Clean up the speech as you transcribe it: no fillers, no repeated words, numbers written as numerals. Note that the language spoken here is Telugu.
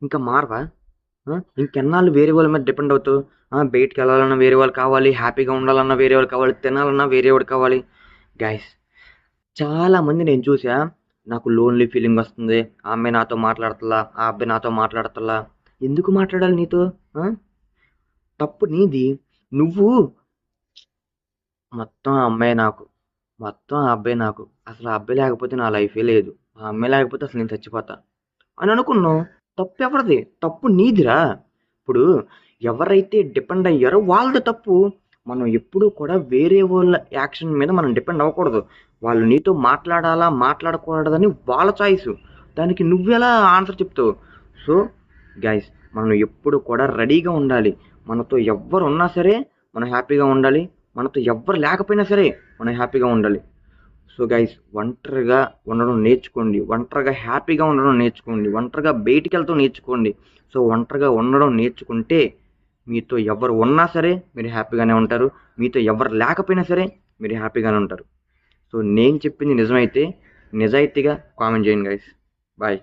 ఇంకా మారవా? ఇంకెన్నాళ్ళు వేరే వాళ్ళ మీద డిపెండ్ అవుతావు? బయటికి వెళ్ళాలన్నా వేరే వాళ్ళు కావాలి, హ్యాపీగా ఉండాలన్నా వేరే వాళ్ళు కావాలి, తినాలన్నా వేరే వాడు కావాలి. గైస్, చాలా మంది నేను చూసా, నాకు లోన్లీ ఫీలింగ్ వస్తుంది, ఆ అమ్మాయి నాతో మాట్లాడతలా, ఆ అబ్బాయి నాతో మాట్లాడతలా. ఎందుకు మాట్లాడాలి నీతో? ఆ? తప్పు నీది. నువ్వు మొత్తం ఆ అమ్మాయి నాకు, మొత్తం ఆ అబ్బాయి నాకు, అసలు ఆ అబ్బాయి లేకపోతే నా లైఫే లేదు, ఆ అమ్మాయి లేకపోతే అసలు నేను చచ్చిపోతా అని అనుకున్నావు. తప్పు ఎవరిది? తప్పు నీదిరా. ఇప్పుడు ఎవరైతే డిపెండ్ అయ్యారో వాళ్ళది తప్పు. మనం ఎప్పుడూ కూడా వేరే వాళ్ళ యాక్షన్ మీద మనం డిపెండ్ అవ్వకూడదు. వాళ్ళు నీతో మాట్లాడాలా మాట్లాడకూడదని వాళ్ళ చాయిస్. దానికి నువ్వెలా ఆన్సర్ చెప్తావు? సో గైస్, మనం ఎప్పుడు కూడా రెడీగా ఉండాలి. మనతో ఎవ్వరు ఉన్నా సరే మనం హ్యాపీగా ఉండాలి, మనతో ఎవ్వరు లేకపోయినా సరే మనం హ్యాపీగా ఉండాలి. సో గైస్, ఒంటరిగా ఉండడం నేర్చుకోండి, ఒంటరిగా హ్యాపీగా ఉండడం నేర్చుకోండి, ఒంటరిగా బయటికి వెళ్తూ నేర్చుకోండి. సో ఒంటరిగా ఉండడం నేర్చుకుంటే మీతో ఎవరు ఉన్నా సరే మీరు హ్యాపీగానే ఉంటారు, మీతో ఎవరు లేకపోయినా సరే మీరు హ్యాపీగానే ఉంటారు. సో నేను చెప్పింది నిజమైతే నిజాయితీగా కామెంట్ చేయండి గైస్. బాయ్.